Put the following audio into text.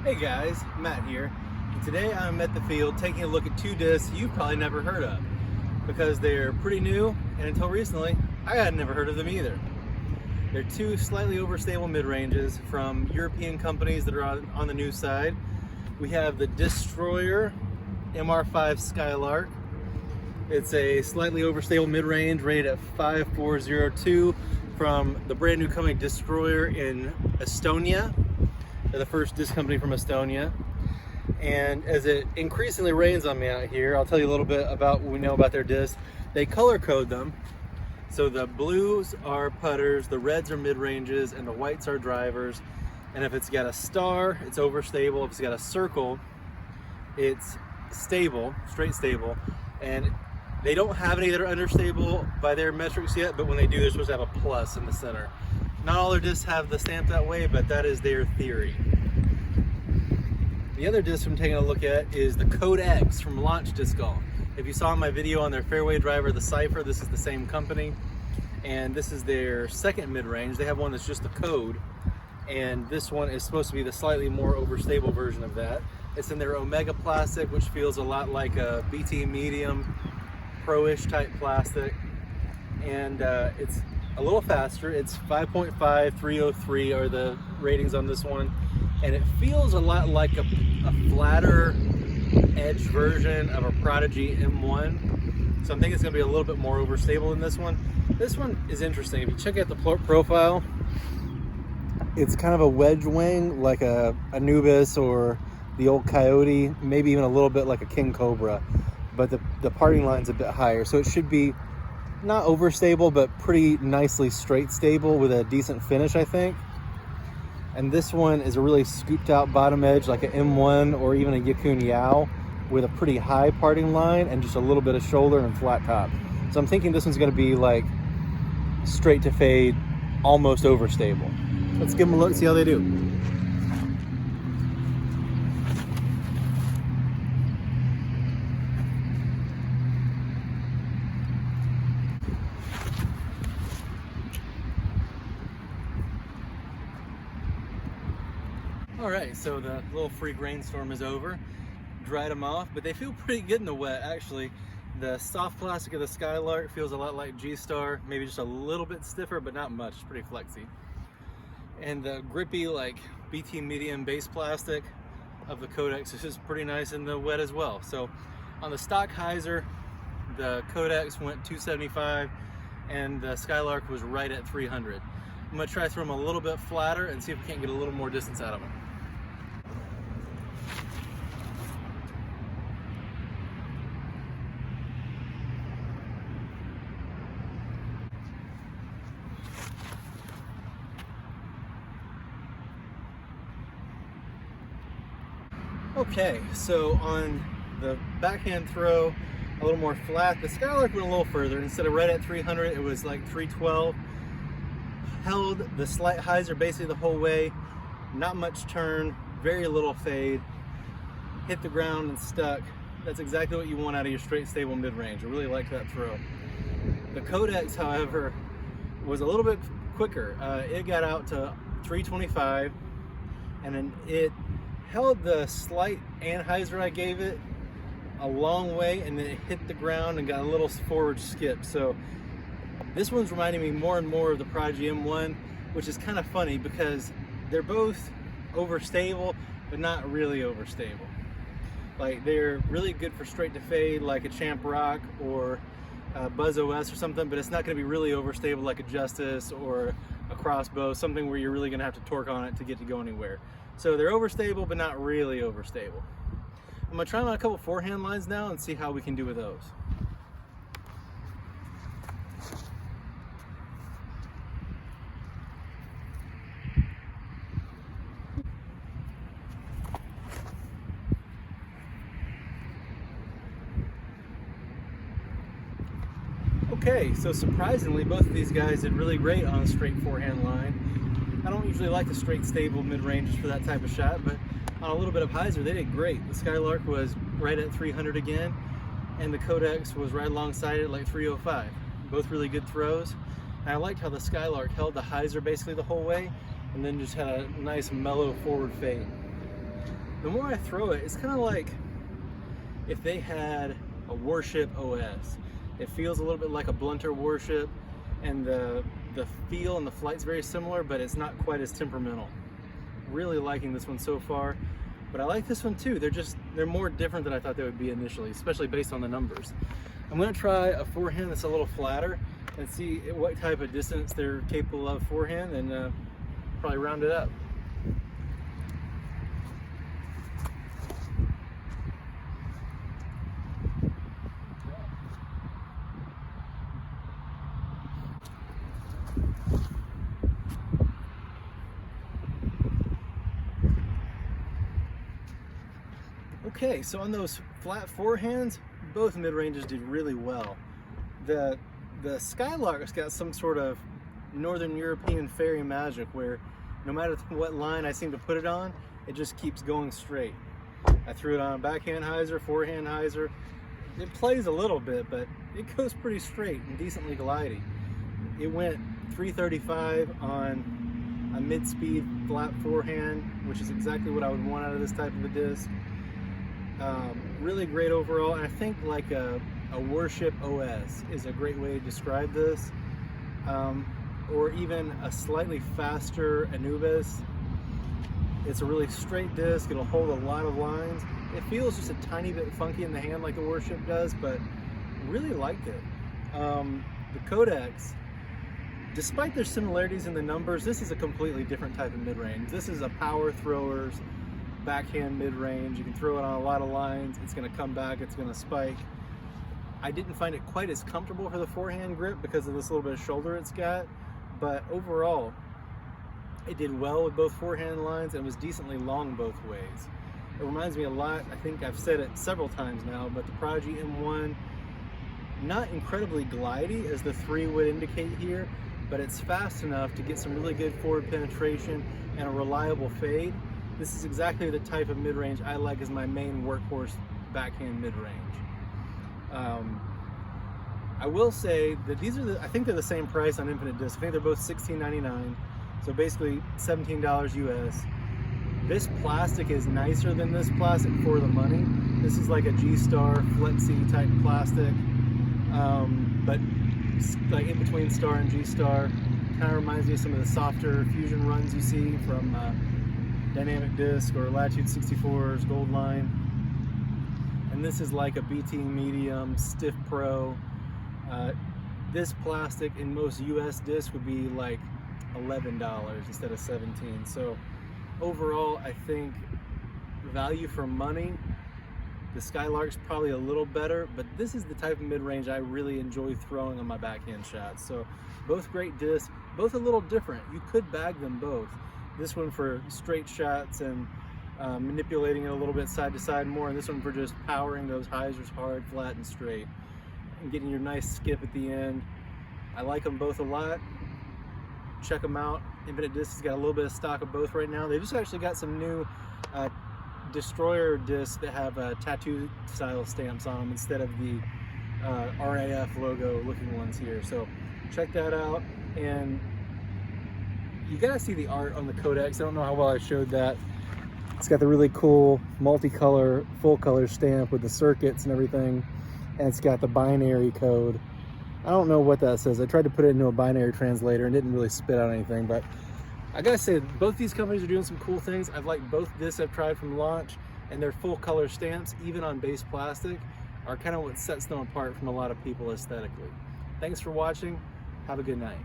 Hey guys, Matt here. And today I'm at the field taking a look at two discs you've probably never heard of because they're pretty new, and until recently I had never heard of them either. They're two slightly overstable mid-ranges from European companies that are on the new side. We have the Disctroyer MR5 Skylark. It's a slightly overstable mid-range rated at 5402 from the brand new company Disctroyer in Estonia. They're the first disc company from Estonia. And as it increasingly rains on me out here, I'll tell you a little bit about what we know about their discs. They color code them. So the blues are putters, the reds are mid-ranges, and the whites are drivers. And if it's got a star, it's overstable. If it's got a circle, it's stable, straight stable. And they don't have any that are understable by their metrics yet, but when they do, they're supposed to have a plus in the center. Not all their discs have the stamp that way, but that is their theory. The other disc I'm taking a look at is the Code X from Launch Disc Golf. If you saw my video on their fairway driver, the Cypher, this is the same company. And this is their second mid-range. They have one that's just the Code. And this one is supposed to be the slightly more overstable version of that. It's in their Omega plastic, which feels a lot like a BT medium, pro-ish type plastic. And it's a little faster. It's 5.5, 303 are the ratings on this one. And it feels a lot like a flatter edge version of a Prodigy M1. So I'm thinking it's gonna be a little bit more overstable than this one. This one is interesting. If you check out the profile, it's kind of a wedge wing like a Anubis or the old Coyote, maybe even a little bit like a King Cobra, but the parting line's a bit higher. So it should be not overstable, but pretty nicely straight stable with a decent finish, I think. And this one is a really scooped out bottom edge like an M1 or even a Yikun Yao with a pretty high parting line and just a little bit of shoulder and flat top. So I'm thinking this one's gonna be like straight to fade, almost overstable. Let's give them a look, see how they do. All right, so the little freak rainstorm is over. Dried them off, but they feel pretty good in the wet, actually. The soft plastic of the Skylark feels a lot like G-Star, maybe just a little bit stiffer, but not much, it's pretty flexy. And the grippy, like BT medium base plastic of the Codex is just pretty nice in the wet as well. So on the stock hyzer, the Codex went 275 and the Skylark was right at 300. I'm gonna try to throw them a little bit flatter and see if we can't get a little more distance out of them. Okay, so on the backhand throw, a little more flat. The Skylark went a little further. Instead of right at 300, it was like 312. Held the slight hyzer basically the whole way. Not much turn, very little fade. Hit the ground and stuck. That's exactly what you want out of your straight stable mid-range. I really like that throw. The Codex, however, was a little bit quicker. It got out to 325, and then it held the slight anhyzer I gave it a long way, and then it hit the ground and got a little forward skip. So this one's reminding me more and more of the Prodigy M1, which is kind of funny because they're both overstable, but not really overstable. Like, they're really good for straight to fade like a Champ Rock or a Buzz OS or something, but it's not going to be really overstable like a Justice or a Crossbow, something where you're really going to have to torque on it to get to go anywhere. So they're overstable, but not really overstable. I'm gonna try them on a couple forehand lines now and see how we can do with those. Okay, so surprisingly, both of these guys did really great on a straight forehand line. I don't usually like the straight stable mid-ranges for that type of shot, but on a little bit of hyzer, they did great. The Skylark was right at 300 again, and the Codex was right alongside it, like 305. Both really good throws. And I liked how the Skylark held the hyzer basically the whole way, and then just had a nice mellow forward fade. the more I throw it, it's kind of like if they had a warship OS. It feels a little bit like a blunter warship, and the feel and the flight's very similar, but it's not quite as temperamental. Really liking this one so far, but I like this one too. They're more different than I thought they would be initially, especially based on the numbers. I'm going to try a forehand that's a little flatter and see what type of distance they're capable of forehand, and probably round it up. Okay, so on those flat forehands, both mid-ranges did really well. The Skylark's got some sort of Northern European fairy magic where no matter what line I seem to put it on, it just keeps going straight. I threw it on a backhand hyzer, forehand hyzer. It plays a little bit, but it goes pretty straight and decently glidey. It went 335 on a mid-speed flat forehand, which is exactly what I would want out of this type of a disc. Really great overall, and I think like a warship OS is a great way to describe this, or even a slightly faster Anubis. It's a really straight disc. It'll hold a lot of lines. It feels just a tiny bit funky in the hand like a warship does, but really liked it. The codecs, despite their similarities in the numbers, this is a completely different type of mid-range. This is a power thrower's backhand mid-range. You can throw it on a lot of lines. It's going to come back. It's going to spike. I didn't find it quite as comfortable for the forehand grip because of this little bit of shoulder it's got, but overall it did well with both forehand lines and was decently long both ways. It reminds me a lot, I think I've said it several times now, but the Prodigy M1, not incredibly glidey as the 3 would indicate here, but it's fast enough to get some really good forward penetration and a reliable fade. This is exactly the type of mid-range I like as my main workhorse backhand mid-range. I will say that these are I think they're the same price on Infinite Disc. I think they're both $16.99, so basically $17 US. This plastic is nicer than this plastic for the money. This is like a G-Star Flexi type plastic, but like in between Star and G-Star. Kind of reminds me of some of the softer fusion runs you see from Dynamic Disc or Latitude 64's Gold Line. And this is like a BT Medium Stiff Pro. This plastic in most US discs would be like $11 instead of $17. So overall, I think value for money, the Skylark's probably a little better, but this is the type of mid-range I really enjoy throwing on my backhand shots. So both great discs, both a little different. You could bag them both. This one for straight shots and manipulating it a little bit side to side more, and this one for just powering those hyzers hard, flat, and straight, and getting your nice skip at the end. I like them both a lot. Check them out. Infinite Disc has got a little bit of stock of both right now. They just actually got some new Disctroyer discs that have tattoo style stamps on them instead of the RAF logo looking ones here. So check that out, and you gotta see the art on the codecs. I don't know how well I showed that. It's got the really cool multicolor, full color stamp with the circuits and everything, and it's got the binary code. I don't know what that says. I tried to put it into a binary translator and didn't really spit out anything, but I gotta say, both these companies are doing some cool things. I've liked both discs I've tried from launch, and their full color stamps, even on base plastic, are kind of what sets them apart from a lot of people aesthetically. Thanks for watching. Have a good night.